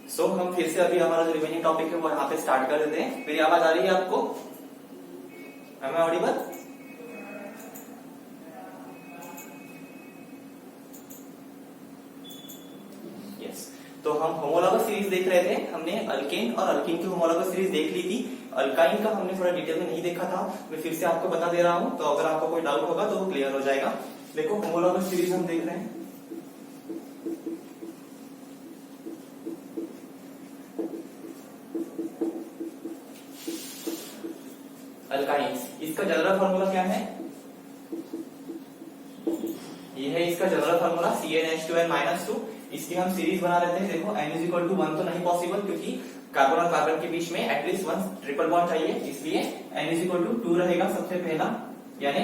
हम फिर से अभी हमारा जो रिमेनिंग टॉपिक है वो यहाँ पे स्टार्ट कर देते हैं। मेरी आवाज आ रही है आपको? Am I audible? यस। तो हम होमोलॉगस सीरीज देख रहे थे। हमने अल्केन और अल्कीन की होमोलॉगस सीरीज देख ली थी। अल्काइन का हमने थोड़ा डिटेल में नहीं देखा था, मैं फिर से आपको बता दे रहा हूं, तो अगर आपको कोई डाउट होगा तो वो क्लियर हो जाएगा। देखो होमोलॉगस सीरीज हम देख रहे हैं। अल्काइंस, इसका जनरल फॉर्मूला क्या है? ये है इसका जनरल फॉर्मूला CnH2n-2। इसकी हम सीरीज बना लेते हैं। देखो n = 1 तो नहीं पॉसिबल, क्योंकि कार्बन और कार्बन के बीच में एटलीस्ट 1 ट्रिपल बॉन्ड चाहिए, इसलिए n = 2 रहेगा सबसे पहला, यानी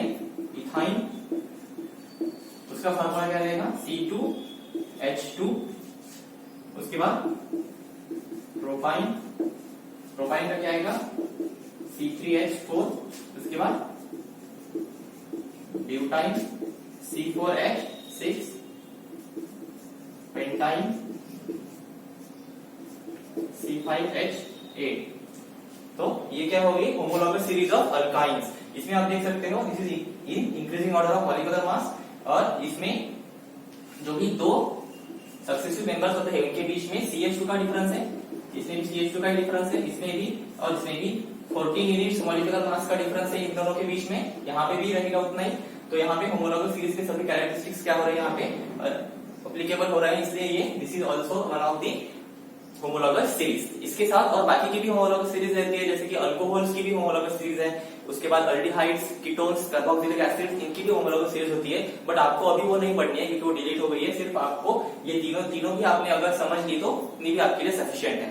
इथाइन। उसका फॉर्मूला क्या रहेगा? C2H2। उसके बाद प्रोपाइन, प्रोपाइन का क्या आएगा? C3H4। उसके बाद ब्यूटाइन C4H6, पेंटाइन C5H8। तो ये क्या होगी? Homologous series of alkynes. इसमें आप देख सकते हो this is in increasing order of molecular mass, और इसमें जो भी दो सक्सेसिव मेंबर्स होते हैं उनके बीच में CH2 का डिफरेंस है, इसमें भी CH2 का डिफरेंस है, इसमें भी और इसमें भी 14 यूनिट्स मॉलिक्यूलर मास का डिफरेंस है इन दोनों के बीच में। यहाँ पे भी रहेगा उतना ही। तो यहाँ पे होमोलॉगस सीरीज के सभी कैरेक्टरिस्टिक्स क्या हो रहे हैं यहाँ पे एप्लीकेबल हो रहा है, इसलिए ये this is also one of the homologous series. इसके साथ और बाकी की भी होमोलॉगस सीरीज रहती है, जैसे कि अल्कोहल्स की भी होमोलॉगस सीरीज है, उसके बाद अल्डिहाइड्स, कीटोन्स, कार्बोक्सिलिक एसिड, इनकी भी होमोलॉगस सीरीज होती है। बट आपको अभी वो नहीं पढ़नी है क्योंकि वो डिलीट हो गई है। सिर्फ आपको ये तीनों भी आपने अगर समझ ली तो इतनी भी आपके लिए सफिशिएंट है।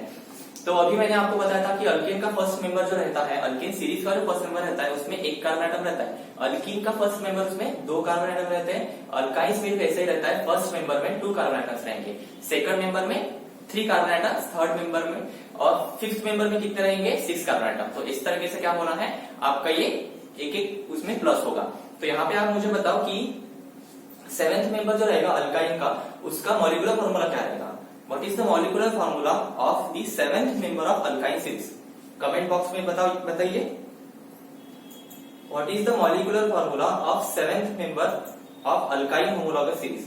तो अभी मैंने आपको बताया था कि अल्केन का फर्स्ट मेंबर जो रहता है, अल्केन सीरीज का जो फर्स्ट मेंबर रहता है उसमें एक कार्बन एटम रहता है। अल्कीन का फर्स्ट मेंबर उसमें 2 कार्बन एटम रहते हैं। अल्काइंस में भी ऐसा ही रहता है, फर्स्ट मेंबर में 2 कार्बन एटम्स रहेंगे, सेकंड मेंबर में 3 कार्बन एटम्स, थर्ड मेंबर में और फिफ्थ मेंबर में कितने रहेंगे? 6 कार्बन एटम। तो इस तरीके से क्या होना है आपका, ये एक एक उसमें प्लस होगा। तो यहाँ पे आप मुझे बताओ कि 7th मेंबर जो रहेगा अल्काइन का, उसका मॉलिक्यूलर फॉर्मूला क्या रहेगा? What is the molecular formula of the 7th member of alkyne series? Comment box में बताइए। What is the molecular formula of 7th member of alkyne homologous series?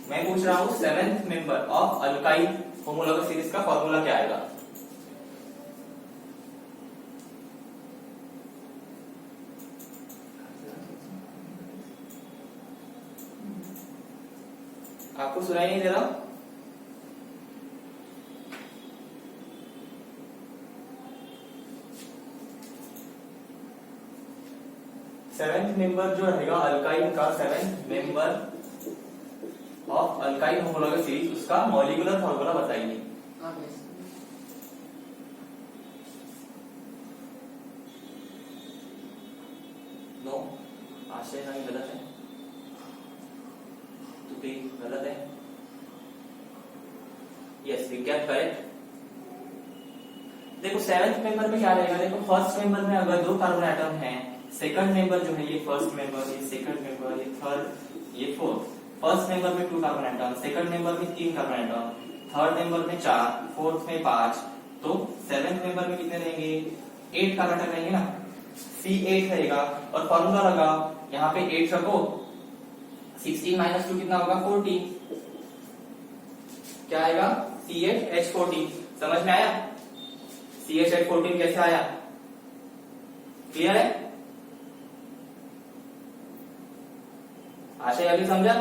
मैं पूछ रहा हूं 7th member of alkyne homologous series का formula क्या आएगा? आपको सुनाई नहीं दे रहा? सेवेंथ मेंबर जो रहेगा अल्काइन का, 7th member of alkyne homologous series, उसका मॉलिक्यूलर फॉर्मूला बताइए। नो, आशय नहीं, गलत है, गलत है। यस, विज्ञान करेक्ट। देखो 7th मेंबर में क्या रहेगा? देखो फर्स्ट मेंबर में अगर 2 कार्बन एटम हैं, सेकंड मेंबर जो है ये फर्स्ट मेंबर, ये सेकंड मेंबर, ये थर्ड, ये फोर्थ। फर्स्ट मेंबर में 2 कार्बन एटम, सेकंड मेंबर में 3 कार्बन एटम, थर्ड मेंबर में 4, फोर्थ में 5। तो 7th मेंबर में कितने रहेंगे? 8 कार्बन एटम रहेंगे ना, C8 रहेगा। और फॉर्मूला लगा, यहाँ पे 8 रखो, 16 - 2 कितना होगा? 14। क्या आएगा? CH14। समझ में आया? CH14 कैसे आया? क्लियर है? आशय अभी समझा?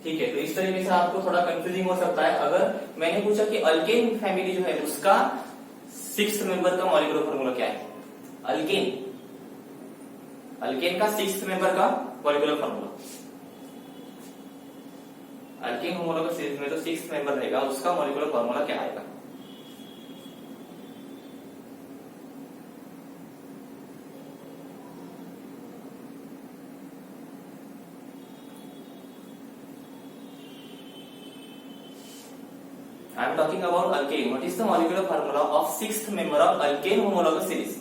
ठीक है। तो इस तरीके से आपको थोड़ा कंफ्यूजिंग हो सकता है। अगर मैंने पूछा कि अल्केन फैमिली जो है उसका 6th मेंबर का मॉलिक्यूलर फॉर्मूला क्या है? अल्केन का 6th मेंबर का molecular formula, alkane homologous series में तो 6th मेंबर रहेगा, उसका मॉलिक्यूलर फॉर्मूला क्या आएगा? I am talking about alkane. What is the molecular formula of 6th member of alkane homologous series?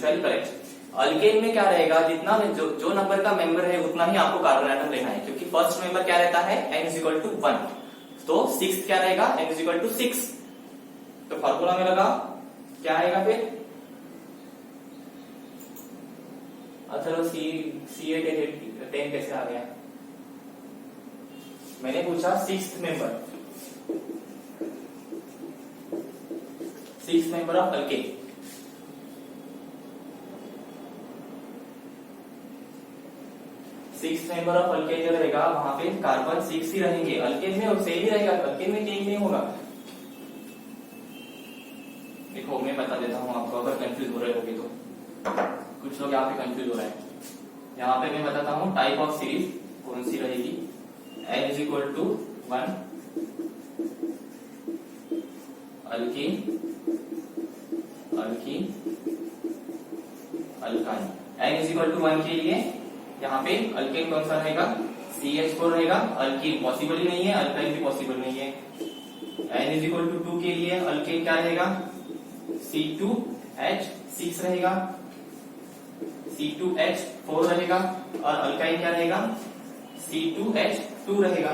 Actually correct. Alkane में क्या रहेगा, जितना जो नंबर का मेंबर है उतना ही आपको कार्बन एटम लेना है, क्योंकि फर्स्ट मेंबर क्या रहता है n=1, तो 6 क्या रहेगा n=6। तो फॉर्मूला में लगा क्या आएगा फिर, चलो C8H10 कैसे आ गया, मैंने पूछा six member of alkane. Six member of alkane जो रहेगा वहां पे कार्बन 6 ही रहेंगे, अल्केन में सेम ही रहेगा, अल्केन में चेंज नहीं होगा। देखो मैं बता देता हूँ आपको, अगर कंफ्यूज हो रहे होगे तो, कुछ लोग यहाँ पे कंफ्यूज हो रहे हैं। यहाँ पे मैं बताता हूँ टाइप ऑफ सीरीज कौन सी रहेगी। n=1 alkyne alkyne alkyne. n=1 के लिए यहाँ पे अल्केन कौन सा रहेगा, CH4 रहेगा, अल्कीन पॉसिबल ही नहीं है, अल्काइन भी पॉसिबल नहीं है। n=2 के लिए अल्केन क्या रहेगा, C2H6 रहेगा, C2H4 रहेगा, और अल्काइन क्या रहेगा, C2H2 रहेगा।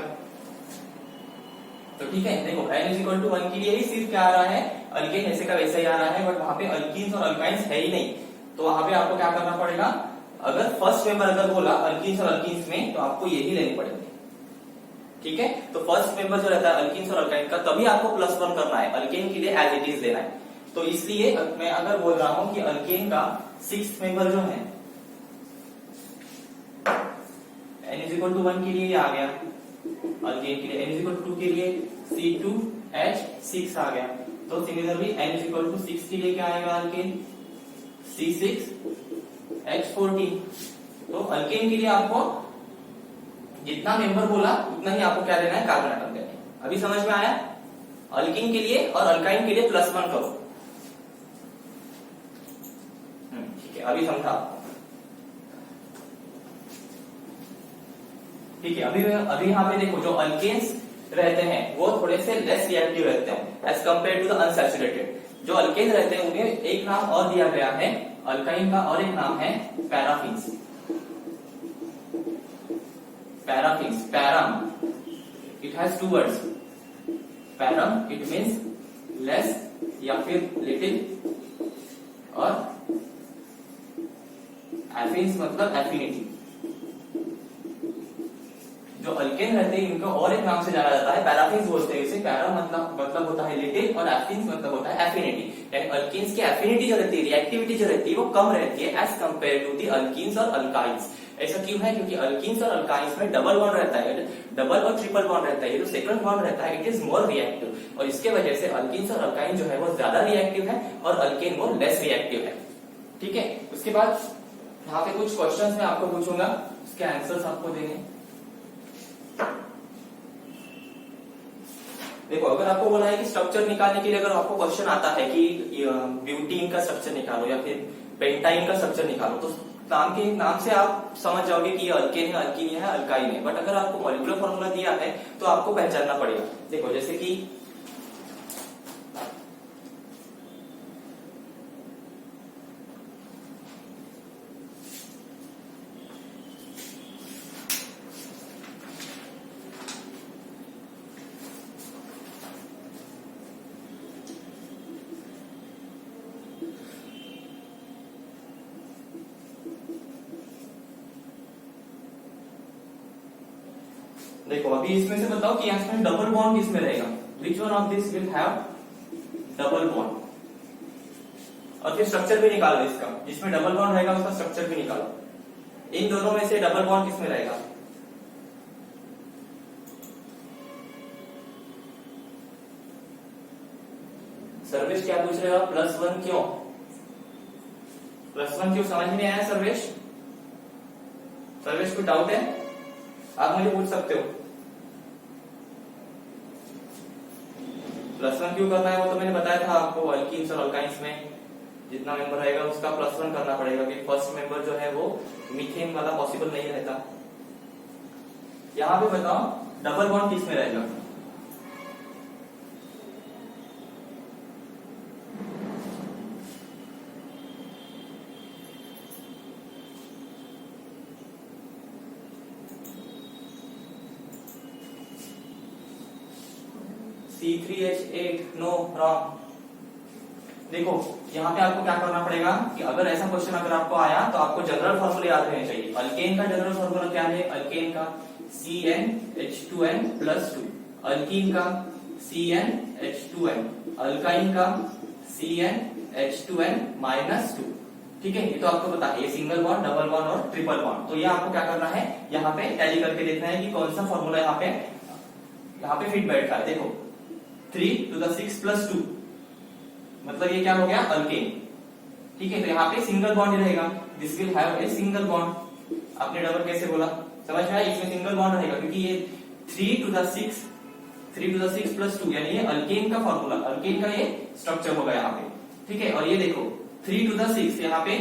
तो ठीक है, देखो n=1 के लिए ही सिर्फ क्या आ रहा है, अल्केन ऐसे का वैसा ही आ रहा है, बट वहां पे अल्कीन्स और अल्काइंस है ही नहीं, तो वहां पे आपको क्या करना पड़ेगा, अगर फर्स्ट मेंबर अगर बोला अल्कीन्स और अल्कीन्स में, तो आपको यही लेने पड़ेंगे। ठीक है, तो फर्स्ट मेंबर जो रहता है अल्कीन्स और अल्काइन का, तभी आपको +1 करना है, अल्केन के लिए एज इट इज लेना है। तो इसलिए मैं अगर बोल रहा हूं कि अल्केन का सिक्स्थ मेंबर जो है n=1 के लिए आ गया, अल्केन के लिए n=2 के लिए C2H6 आ गया, तो सिमिलरली n=6 के लिए क्या आएगा, अल्केन C6H14। तो अल्केन के लिए आपको जितना मेंबर बोला उतना ही आपको क्या लेना है, कार्बन एटम लेना है। अभी समझ में आया, अल्कीन के लिए और अल्काइन के लिए +1 करो। ठीक है, अभी समझा। ठीक है, अभी यहाँ पे देखो, जो अल्केन्स रहते हैं वो थोड़े से लेस रिएक्टिव रहते हैं as compare to the unsaturated. जो अल्केन रहते हैं उन्हें एक नाम और दिया गया है अल्काइन का, और एक नाम है paraffins. Paraffins, param, it has 2 words. Param it means less या फिर लिटिल, और एफिन्स मतलब एफिनिटी। जो अल्केन रहते हैं इनको और एक नाम से जाना जाता है, पैराफिन्स बोलते हैं इसे। पैरा मतलब होता है लिटिल, और एफिन्स मतलब होता है एफिनिटी। यानी अल्केन्स की एफिनिटी जो रहती है, रिएक्टिविटी जो रहती है, वो कम रहती है as compare to the alkenes और अल्काइंस। ऐसा क्यों है, क्योंकि अल्कीन्स और अल्काइंस में डबल बॉन्ड रहता है, डबल और ट्रिपल बॉन्ड रहता है। ये जो सेकंड बॉन्ड रहता है इट इज मोर रिएक्टिव, और इसके वजह से अल्कीन्स और अल्काइन जो है वो ज्यादा रिएक्टिव है और अल्केन वो लेस रिएक्टिव है। ठीक है, उसके बाद यहाँ पे कुछ क्वेश्चंस मैं आपको पूछूंगा, उसके आंसर्स आपको देने। देखो, अगर आपको बोला है कि स्ट्रक्चर निकालने के लिए अगर आपको क्वेश्चन आता है कि ब्यूटीन का स्ट्रक्चर निकालो या फिर पेंटाइन का स्ट्रक्चर निकालो, तो नाम से आप समझ जाओगे कि ये अल्केन है, अल्कीन है, अल्काइन है। बट अगर आपको मॉलिक्यूलर फॉर्मूला दिया है तो आपको पहचानना पड़ेगा। देखो, जैसे कि देखो, अभी इसमें से बताओ कि इसमें डबल बॉन्ड किसमें रहेगा, which one of this will have double bond, और फिर स्ट्रक्चर भी निकालो इसका, जिसमें डबल बॉन्ड रहेगा उसका स्ट्रक्चर भी निकालो। इन दोनों में से डबल बॉन्ड किसमें रहेगा, सर्वेश क्या पूछ रहे हो आप, +1 क्यों, +1 क्यों, समझ में नहीं आया सर्वेश? सर्वेश कोई डाउट है, आप मुझे पूछ सकते हो। +1 क्यों करना है वो तो मैंने बताया था आपको, अल्कीन्स और अल्काइंस में जितना मेंबर रहेगा उसका +1 करना पड़ेगा, कि फर्स्ट मेंबर जो है वो मीथेन वाला पॉसिबल नहीं रहता। यहां पे बताओ डबल बॉन्ड किसमें रहेगा, C3H8 नो रॉन्ग। देखो यहाँ पे आपको क्या करना पड़ेगा कि अगर ऐसा क्वेश्चन अगर आपको आया तो आपको जनरल फॉर्मूले याद रहने चाहिए। अल्केन का जनरल फॉर्मूला क्या है? अल्केन का CnH2n+2, अल्कीन का CnH2n, अल्काइन का CnH2n-2। ठीक है, ये तो आपको पता है, ये सिंगल बॉन्ड, डबल बॉन्ड और ट्रिपल बॉन्ड। तो ये आपको क्या करना है, यहाँ पे टैली करके देखना है कि कौन सा फॉर्मूला यहाँ पे फिट बैठता है। देखो 3⁶ + 2 मतलब ये क्या हो गया? अल्केन। ठीक है, तो यहाँ पे सिंगल बॉन्ड रहेगा, this will have a single bond. आपने डबल कैसे बोला? समझ में आया? इसमें सिंगल बॉन्ड रहेगा क्योंकि ये 3⁶ + 2 यानी ये अल्केन का फॉर्मूला, अल्केन का ये स्ट्रक्चर होगा यहाँ पे। ठीक है, और ये देखो 3⁶ यहाँ पे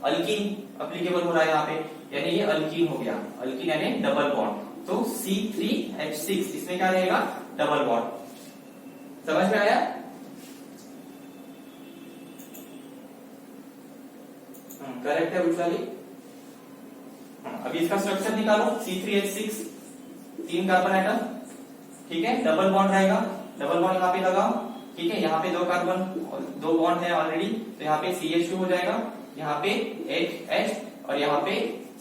अल्कीन एप्लीकेबल हो रहा है यहाँ पे, यानी ये अल्कीन हो गया, अल्कीन यानी डबल बॉन्ड। तो C3H6 इसमें क्या रहेगा? Double bond. समझ में आया? करेक्ट है उछाली। अभी इसका स्ट्रक्चर निकालो। C3H6 3 कार्बन एटम, ठीक है, डबल बॉन्ड रहेगा, डबल बॉन्ड यहाँ पे लगाओ। ठीक है, यहाँ पे 2 कार्बन, 2 बॉन्ड है ऑलरेडी, तो यहाँ पे CH2 हो जाएगा, यहाँ पे HH और यहाँ पे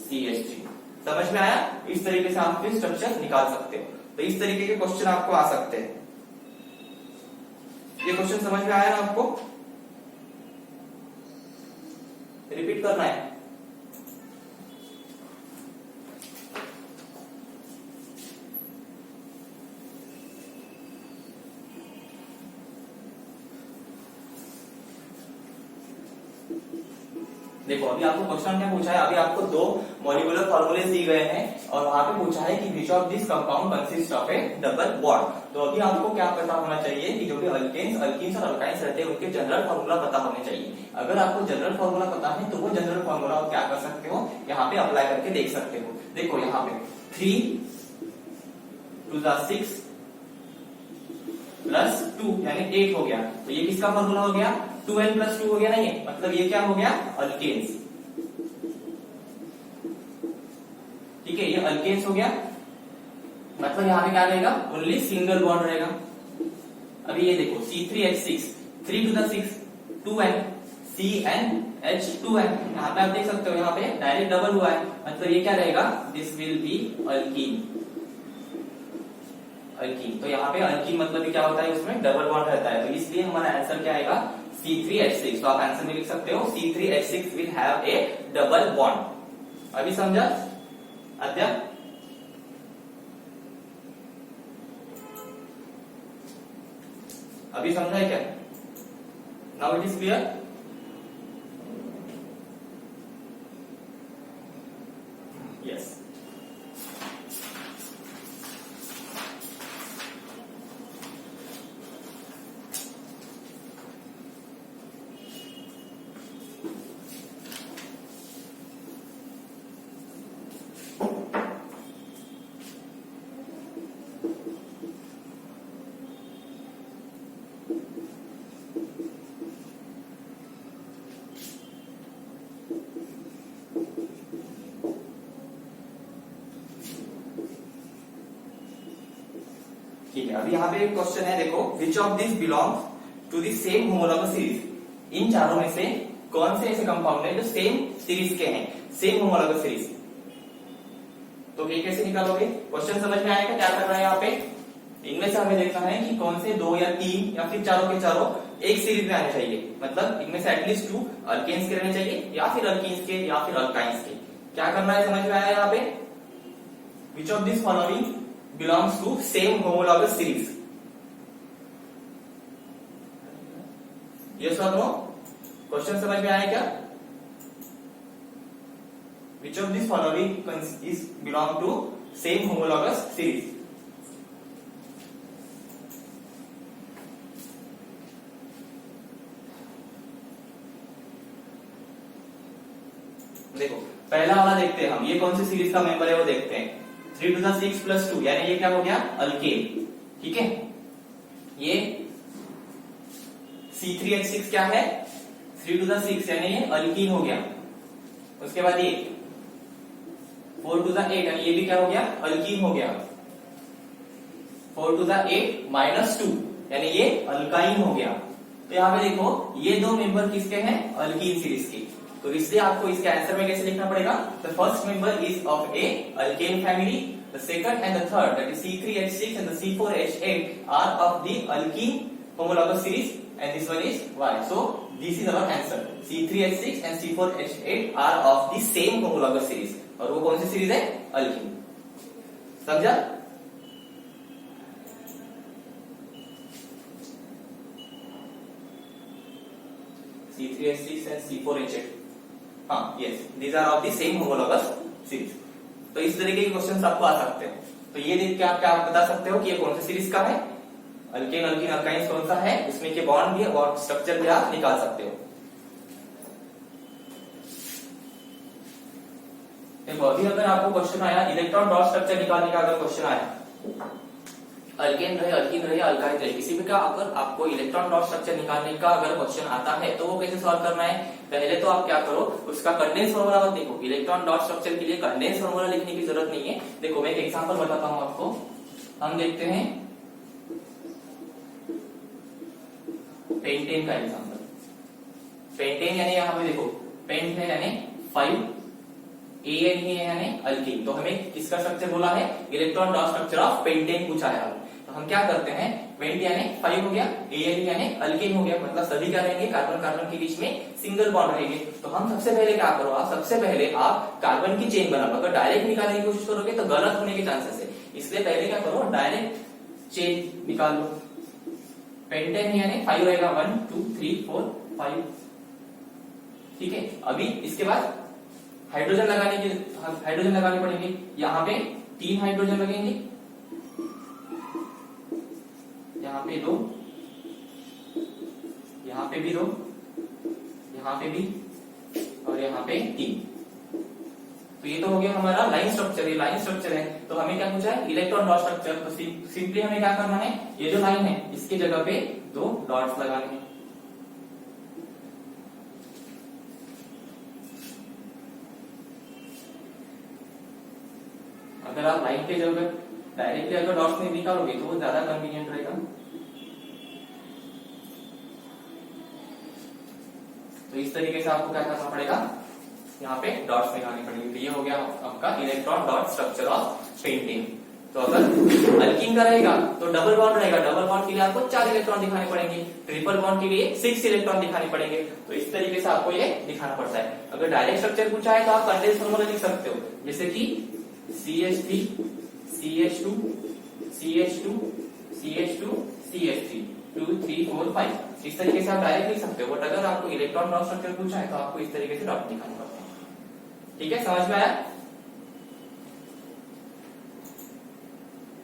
CH3। समझ में आया? इस तरीके से आप फिर स्ट्रक्चर निकाल सकते हो। तो इस तरीके के क्वेश्चन आपको आ सकते हैं। ये क्वेश्चन समझ में आया ना आपको? रिपीट करना है। देखो अभी आपको क्वेश्चन क्या पूछा है, अभी आपको 2 मॉलिक्यूलर फॉर्मूलेस दी गए हैं और वहां पे पूछा है कि विच of this compound consist of A double bond. तो अभी आपको क्या पता होना चाहिए कि जो भी अल्केन्स और अल्काइंस रहते हैं उनके जनरल फॉर्मूला पता होने चाहिए। अगर आपको जनरल फॉर्मूला पता है तो वो जनरल फॉर्मूला आप क्या कर सकते हो, यहाँ पे अप्लाई करके देख सकते हो। देखो यहाँ पे 3⁶ + 2 यानी 8 हो गया, तो ये किसका फॉर्मूला हो गया? 2n+2 हो गया ना, ये मतलब ये क्या हो गया? अल्केन्स। ठीक है, ये अल्केन्स हो गया, मतलब यहाँ पे क्या रहेगा? ओनली सिंगल बॉन्ड रहेगा। अभी ये देखो C3H6 3⁶ 2n CnH2n, यहाँ पे आप देख सकते हो, यहाँ पे डायरेक्ट डबल हुआ है, मतलब ये क्या रहेगा? This will be alkyne. Alkyne, तो यहाँ पे अल्कीन मतलब क्या होता है? उसमें डबल बॉन्ड रहता है, तो इसलिए हमारा आंसर क्या आएगा? C3H6। तो आप आंसर में लिख सकते हो C3H6 will have a double bond. अभी समझा आद्या? अभी समझा है क्या? Now it is clear? Yes. ठीक है, अभी यहाँ पे एक क्वेश्चन है, देखो which of this belongs to the same homologous series. इन चारों में से कौन से ऐसे कंपाउंड है जो सेम सीरीज के हैं, सेम होमोलॉगस सीरीज। तो ये कैसे निकालोगे? क्वेश्चन समझ में आएगा क्या कर रहा है यहाँ पे? इनमें से हमें देखना है कि कौन से 2 या 3 या फिर चारों के चारों एक सीरीज में आने चाहिए, मतलब इनमें से एटलीस्ट 2 अल्केन्स के रहने चाहिए या फिर अल्कीन्स के या फिर अल्काइंस के। क्या करना है समझ में आया यहाँ पे? विच of this following belongs to same homologous series? yes or no? Question समझ में आया क्या? which of these following is belong to same homologous series? देखो पहला वाला देखते हैं हम, ये कौन सी सीरीज का मेंबर है वो देखते हैं। 3⁶ + 2 यानी ये क्या हो गया? अल्केन। ठीक है, ये C3H6 क्या है? 3⁶ यानी ये अल्कीन हो गया। उसके बाद ये 4⁸ यानी ये भी क्या हो गया? अल्कीन हो गया। 4 टू द 8 माइनस 2, यानी ये अल्काइन हो गया। तो यहाँ पे देखो ये दो मेंबर किसके हैं, अल्कीन सीरीज के। तो इसलिए आपको इसके आंसर में कैसे लिखना पड़ेगा, the first member is of a alkane family, the second and the third that is C3H6 and the C4H8 are of the alkene homologous series and this one is Y। So this is our answer, C3H6 and C4H8 are of the same homologous series, और वो कौन सी series है, alkyne. समझा? C3H6 and C4H8, हाँ yes, these are of the same homologous series. तो इस तरीके के क्वेश्चंस आपको आ सकते हैं। तो ये देख के आप क्या बता सकते हो कि ये कौन सी सीरीज का है, अल्केन अल्कीन अल्काइंस कौन सा है, उसमें के बॉन्ड भी और स्ट्रक्चर भी आप निकाल सकते हो। देखो अभी अगर आपको क्वेश्चन आया इलेक्ट्रॉन डॉट स्ट्रक्चर निकालने का, अगर क्वेश्चन आया अल्केन रहे अल्कीन रहे अल्काइन रहे किसी भी का, अगर आपको इलेक्ट्रॉन डॉट स्ट्रक्चर निकालने का अगर क्वेश्चन आता है तो वो कैसे सॉल्व करना है, पहले तो आप क्या करो, उसका कंडेंस फॉर्मूला मत देखो। इलेक्ट्रॉन डॉट स्ट्रक्चर के लिए कंडेंस फॉर्मूला लिखने की जरूरत नहीं है। देखो मैं एक एग्जांपल बताता हूं आपको, हम देखते हैं पेंटेन का एग्जांपल। पेंटेन यानी यहाँ पे देखो पेंट है यानी 5, AN है यानी अल्कीन। तो हमें किसका स्ट्रक्चर बोला है, electron dot structure of pentane पूछा है। तो हम क्या करते हैं, पेंट यानी 5 हो गया, AN यानी अल्कीन हो गया, मतलब सभी क्या रहेंगे, कार्बन कार्बन के बीच में सिंगल बॉन्ड रहेंगे। तो हम सबसे पहले क्या करो, सबसे पहले आप कार्बन की चेन बनाओ। अगर डायरेक्ट निकालने की कोशिश करोगे तो गलत होने के चांसेस है, इसलिए पहले क्या करो, डायरेक्ट चेन निकाल लो। पेंटेन यानी 5 रहेगा, 1 2 3 4 5, ठीक है। अभी इसके बाद हाइड्रोजन लगाने पड़ेंगे। यहाँ पे 3 हाइड्रोजन लगेंगे, यहाँ पे 2, यहाँ पे भी 2, यहाँ पे भी, और यहाँ पे 3। तो ये तो हो गया हमारा लाइन स्ट्रक्चर। ये लाइन स्ट्रक्चर है, तो हमें क्या पूछा है, इलेक्ट्रॉन डॉट स्ट्रक्चर। तो सिंपली हमें क्या करना है, ये जो लाइन है इसकी जगह पे 2 डॉट्स लगाने हैं। अगर आप लाइन के जगह डायरेक्टली अगर डॉट्स नहीं निकालोगे तो वो ज्यादा कन्वीनियंट रहेगा। तो इस तरीके से आपको क्या करना पड़ेगा, यहाँ पे डॉट्स निकालने पड़ेंगे। तो ये हो गया आपका electron dot structure of pentane. तो अगर अल्कीन का रहेगा तो डबल बॉन्ड रहेगा, डबल बॉन्ड के लिए आपको 4 इलेक्ट्रॉन दिखाने पड़ेंगे, ट्रिपल बॉन्ड के लिए 6 इलेक्ट्रॉन दिखाने पड़ेंगे। तो इस तरीके से आपको ये दिखाना पड़ता है। अगर डायरेक्ट स्ट्रक्चर पूछा है तो आप कंडेंस फॉर्मूला लिख सकते हो, जैसे कि CH3 CH2 CH2 CH2 CH3 2 3 4 5, इस तरीके से आप डायरेक्ट लिख सकते हो। बट अगर आपको इलेक्ट्रॉन डॉट स्ट्रक्चर पूछा है तो आपको इस तरीके से डॉट दिखाना पड़ता है। ठीक है, समझ में आया?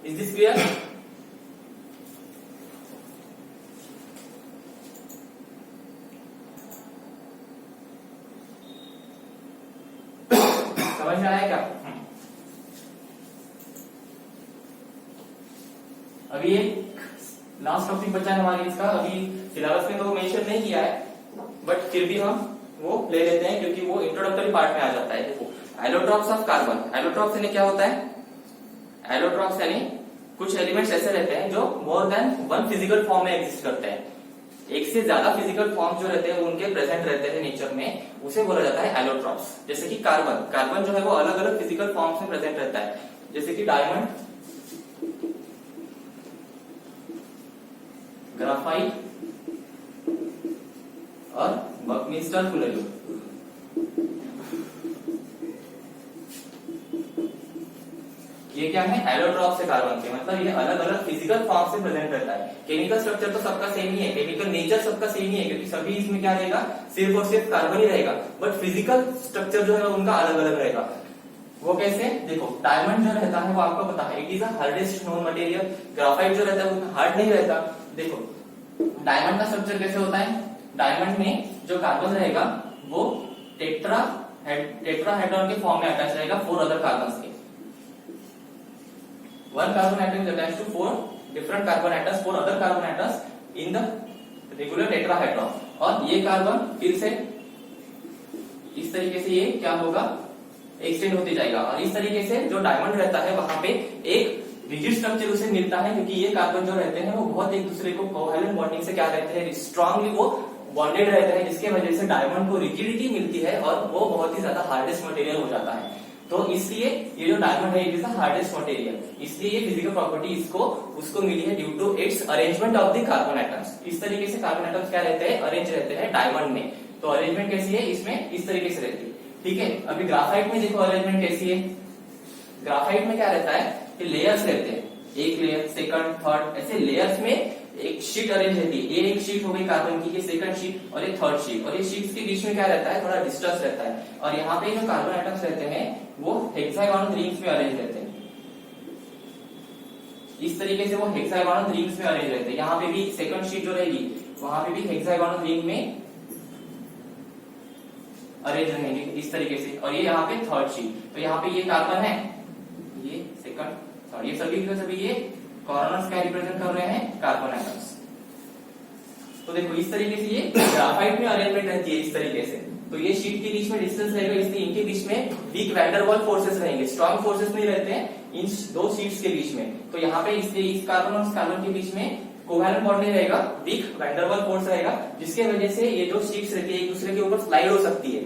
Is this clear? समझ में आया क्या? अभी एक लास्ट टॉपिक बचा है हमारे इसका, अभी सिलेबस में तो मेंशन नहीं किया है, बट फिर भी हम वो ले लेते हैं क्योंकि वो इंट्रोडक्टरी पार्ट में आ जाता है। देखो एलोट्रॉप्स ऑफ कार्बन। एलोट्रॉप्स यानी क्या होता है, एलोट्रॉप्स यानी कुछ एलिमेंट्स ऐसे रहते हैं जो मोर देन 1 फिजिकल फॉर्म में एग्जिस्ट करते हैं। एक से ज्यादा फिजिकल फॉर्म जो रहते हैं वो उनके प्रेजेंट रहते हैं नेचर में, उसे बोला जाता है एलोट्रॉप्स। जैसे कि कार्बन, कार्बन जो है वो अलग अलग फिजिकल फॉर्म्स में प्रेजेंट रहता है, जैसे कि डायमंड, ग्राफाइट और बकमिस्टर फुलेरो। ये क्या है, एलोट्रॉप्स है कार्बन के, मतलब ये अलग अलग फिजिकल फॉर्म से प्रेजेंट रहता है। केमिकल स्ट्रक्चर तो सबका सेम ही है, केमिकल नेचर सबका सेम ही है, क्योंकि सभी इसमें क्या रहेगा, सिर्फ और सिर्फ कार्बन ही रहेगा, बट फिजिकल स्ट्रक्चर जो है उनका अलग अलग रहेगा। वो कैसे, देखो डायमंड जो रहता है वो आपको पता है, it is a hardest known material. Graphite जो रहता है वो हार्ड नहीं रहता। देखो डायमंड का स्ट्रक्चर कैसे होता है, डायमंड में जो कार्बन रहेगा वो टेट्राहेड्रॉन के फॉर्म में अटैच रहेगा 4 अदर कार्बन के। 1 carbon atom is attached to 4 different carbon atoms, 4 other carbon atoms in the regular tetrahedron। और ये कार्बन फिर से इस तरीके से ये क्या होगा, एक्सटेंड होते जाएगा, और इस तरीके से जो डायमंड रहता है वहां पे एक रिजिड स्ट्रक्चर उसे मिलता है क्योंकि ये कार्बन जो रहते हैं वो बहुत एक दूसरे को कोवैलेंट बॉन्डिंग से क्या रहते हैं, स्ट्रांगली वो बॉन्डेड रहते हैं, जिसके वजह से डायमंड को रिजिडिटी मिलती है और वो बहुत ही ज्यादा हार्डेस्ट मटेरियल हो जाता है। तो इसलिए ये जो डायमंड है it is the hardest material, इसलिए ये फिजिकल प्रॉपर्टी इसको उसको मिली है due to its arrangement of the carbon atoms. इस तरीके से कार्बन एटम्स क्या रहते हैं, अरेंज रहते हैं डायमंड में। तो अरेंजमेंट कैसी है इसमें, इस तरीके से रहती है। ठीक है, अभी ग्राफाइट में देखो अरेंजमेंट कैसी है। ग्राफाइट में क्या रहता है कि लेयर्स रहते हैं, एक लेयर, सेकंड, थर्ड, ऐसे लेयर्स में एक शीट अरेंज रहती है। ये एक शीट हो गई कार्बन की, ये सेकंड शीट और ये थर्ड शीट, और ये शीट्स के बीच में क्या रहता है, थोड़ा डिस्टेंस रहता है। और यहाँ पे जो कार्बन एटम्स रहते हैं वो हेक्सागोनल रिंग्स में अरेंज रहते हैं। इस तरीके से वो हेक्सागोनल रिंग्स में अरेंज रहते हैं। यहाँ पे भी सेकंड शीट जो रहेगी वहां पे भी हेक्सागोनल रिंग में अरेंज रहेंगे इस तरीके से। और ये यहाँ पे थर्ड शीट, तो यहाँ पे ये कार्बन है, ये सेकंड, थर्ड, ये सभी के सभी ये कॉर्नर्स क्या रिप्रेजेंट कर रहे हैं, कार्बन एटम्स। तो देखो इस तरीके से ये ग्राफाइट में अरेंजमेंट रहती है इस तरीके से। तो ये शीट के बीच में डिस्टेंस रहेगा, इसलिए इनके बीच में वीक वैन वाल फोर्सेस रहेंगे, स्ट्रॉन्ग फोर्सेस नहीं रहते हैं इन दो शीट्स के बीच में। तो यहाँ पे इसलिए इस कार्बन और कार्बन के बीच में कोवैलेंट बॉन्ड नहीं रहेगा, वीक वैन वाल फोर्स रहेगा, जिसके वजह से ये जो शीट्स रहती है एक दूसरे के ऊपर स्लाइड हो सकती है।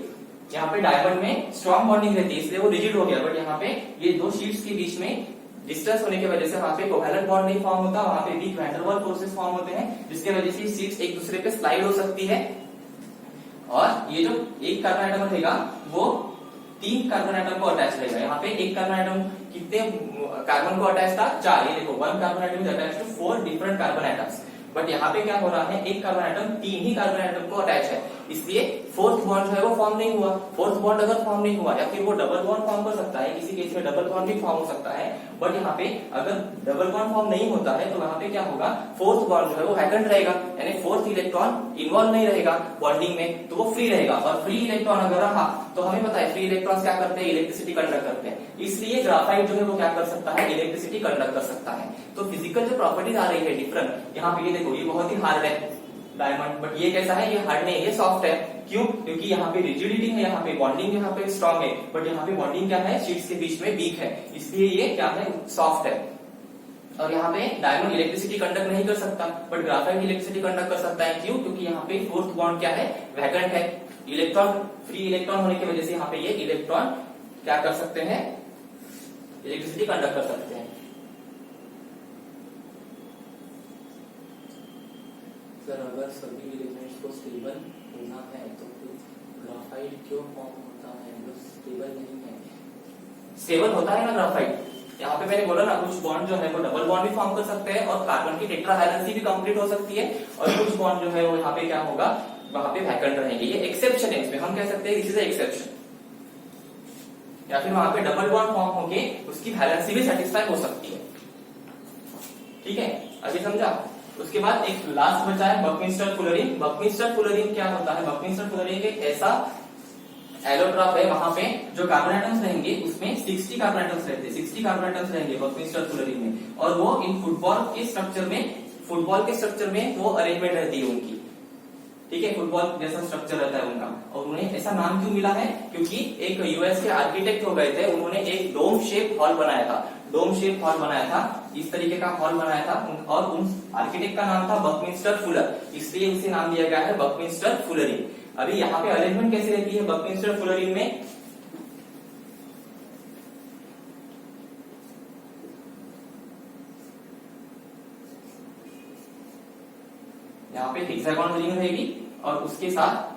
यहाँ पे डायमंड में स्ट्रॉन्ग बॉन्डिंग रहती है इसलिए वो रिजिड हो गया, बट यहाँ पे ये दो शीट्स के बीच में डिस्टेंस होने की वजह से वहां पे कोवैलेंट बॉन्ड नहीं फॉर्म होता, वहां पे वीक वैन वाल फोर्सेस फॉर्म होते हैं, जिसके वजह से शीट्स एक दूसरे पे स्लाइड हो सकती है। और ये जो एक कार्बन एटम रहेगा वो 3 कार्बन एटम को अटैच रहेगा। यहाँ पे एक कार्बन एटम कितने कार्बन को अटैच था, 4। ये देखो 1 carbon atom is attach to 4 different carbon atoms. But यहाँ पे क्या हो रहा है, एक कार्बन एटम 3 ही कार्बन एटम को अटैच है, इसलिए फोर्थ बॉन्ड जो है वो फॉर्म नहीं हुआ। फोर्थ बॉन्ड अगर फॉर्म नहीं हुआ या फिर वो डबल बॉन्ड फॉर्म कर सकता है, किसी केस में डबल बॉन्ड भी फॉर्म हो सकता है, बट यहाँ पे अगर डबल बॉन्ड फॉर्म नहीं होता है तो वहां पे क्या होगा, फोर्थ बॉन्ड जो है वो वैकेंट रहेगा, यानी फोर्थ इलेक्ट्रॉन इन्वॉल्व नहीं रहेगा बॉन्डिंग में, तो वो फ्री रहेगा। और फ्री इलेक्ट्रॉन अगर रहा तो हमें पता है फ्री इलेक्ट्रॉन्स क्या करते हैं, इलेक्ट्रिसिटी कंडक्ट करते हैं, इसलिए ग्राफाइट जो है वो क्या कर सकता है, इलेक्ट्रिसिटी कंडक्ट कर सकता है। तो फिजिकल जो प्रॉपर्टीज आ रही है डिफरेंट, यहाँ पे ये देखो ये बहुत ही हार्ड है डायमंड, बट ये कैसा है, ये हार्ड नहीं, ये सॉफ्ट है। क्यों, क्योंकि यहाँ पे रिजिडिटी है, यहाँ पे बॉन्डिंग यहाँ पे स्ट्रॉन्ग है, बट यहाँ पे बॉन्डिंग क्या है, शीट्स के बीच में वीक है, इसलिए ये क्या है, सॉफ्ट है। और यहाँ पे डायमंड इलेक्ट्रिसिटी कंडक्ट नहीं कर सकता, बट ग्राफाइट इलेक्ट्रिसिटी कंडक्ट कर सकता है। क्यों, क्योंकि यहाँ पे फोर्थ बॉन्ड क्या है, वैकेंट है, इलेक्ट्रॉन फ्री इलेक्ट्रॉन होने की वजह से यहाँ पे ये इलेक्ट्रॉन क्या कर सकते हैं, इलेक्ट्रिसिटी कंडक्ट कर सकते हैं। सर अगर सभी एलिमेंट्स को स्टेबल होना है तो फिर ग्राफाइट क्यों फॉर्म होता है, वो स्टेबल नहीं है। स्टेबल होता है ना ग्राफाइट, यहाँ पे मैंने बोला ना कुछ बॉन्ड जो है वो डबल बॉन्ड भी फॉर्म कर सकते हैं और कार्बन की टेट्रावैलेंसी भी कंप्लीट हो सकती है, और कुछ बॉन्ड जो है वो यहाँ पे क्या होगा, वहां पे वैकेंट रहेंगे। ये एक्सेप्शन है, इसमें हम कह सकते हैं दिस इज एक्सेप्शन। या फिर वहां पे डबल बॉन्ड फॉर्म होके उसकी वैलेंसी भी सेटिस्फाई हो सकती है। ठीक है, अभी समझा। उसके बाद एक लास्ट बचा है बकमिंस्टर फुलरिन। बकमिंस्टर फुलरिन क्या होता है, बकमिंस्टर फुलरिन एक ऐसा एलोट्रॉप है, वहां पे जो कार्बन एटम्स रहेंगे उसमें 60 कार्बन एटम्स रहते हैं, 60 कार्बन एटम्स रहेंगे बकमिंस्टर फुलरिन में, और वो इन फुटबॉल के स्ट्रक्चर में वो अरेंजमेंट रहती है उनकी। ठीक है, फुटबॉल जैसा स्ट्रक्चर रहता है उनका, और उन्हें ऐसा नाम क्यों मिला है, क्योंकि एक यूएस के आर्किटेक्ट हो गए थे, उन्होंने एक डोम शेप हॉल बनाया था, डोम शेप हॉल बनाया था, इस तरीके का हॉल बनाया था, और उन आर्किटेक्ट का नाम था बकमिंस्टर फुलर, इसलिए इसे नाम दिया गया है बकमिंस्टर फुलरिन। अभी यहाँ पे अरेंजमेंट कैसी रहती है बकमिंस्टर फुलरिन में, यहाँ पे हेक्सागोनल रिंग रहेगी और उसके साथ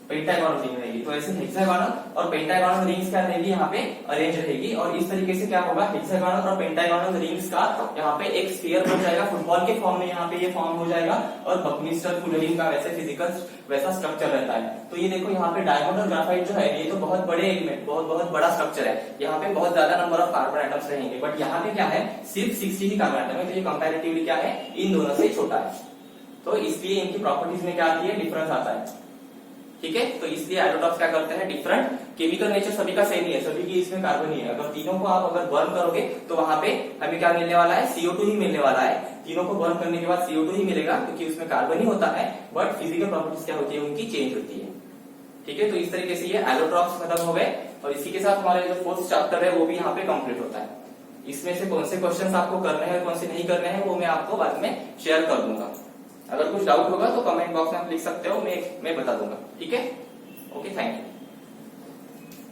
पेंटागोनल रिंग रहेगी। तो ऐसे हेक्सागोनल और पेंटागोनल रिंग्स क्या रहेगी, यहाँ पे अरेंज रहेगी, और इस तरीके से क्या होगा, हेक्सागोनल और पेंटागोनल रिंग्स का यहाँ पे एक स्फीयर बन जाएगा, फुटबॉल के फॉर्म में यहाँ पे ये फॉर्म हो जाएगा, और बकमिंस्टर फुलरिन का वैसे फिजिकल वैसा स्ट्रक्चर रहता है। तो ये देखो यहाँ पे डायमंड और ग्राफाइट जो है ये तो बहुत बड़े एलिमेंट, बहुत बड़ा स्ट्रक्चर है, यहाँ पे बहुत ज्यादा नंबर ऑफ कार्बन एटम्स रहेंगे, बट यहाँ पे क्या है, सिर्फ 60 ही कार्बन एटम है, तो ये कंपैरेटिवली क्या है, इन दोनों से छोटा है, तो इसलिए इनकी प्रॉपर्टीज में क्या आती है, डिफरेंस आता है। ठीक है। तो इसलिए एलोट्रॉप्स क्या करते हैं, डिफरेंट केमिकल नेचर सभी का सेम ही है, सभी की इसमें कार्बन ही है। अगर तीनों को आप अगर बर्न करोगे तो वहां पे हमें क्या मिलने वाला है, CO2 ही मिलने वाला है। तीनों को बर्न करने के बाद CO2 ही मिलेगा क्योंकि उसमें कार्बन ही होता है, बट फिजिकल प्रॉपर्टीज क्या होती है, उनकी चेंज होती है। ठीक है, तो इस तरीके से ये एलोट्रॉप्स खत्म हो गए और इसी के साथ हमारे जो फोर्थ चैप्टर है वो भी यहाँ पे कंप्लीट होता है। इसमें से कौन से क्वेश्चंस आपको करने हैं कौन से नहीं करने हैं वो मैं आपको बाद में शेयर कर दूंगा। अगर कुछ डाउट होगा तो कमेंट बॉक्स में आप लिख सकते हो, मैं बता दूंगा। ठीक है, ओके, थैंक यू।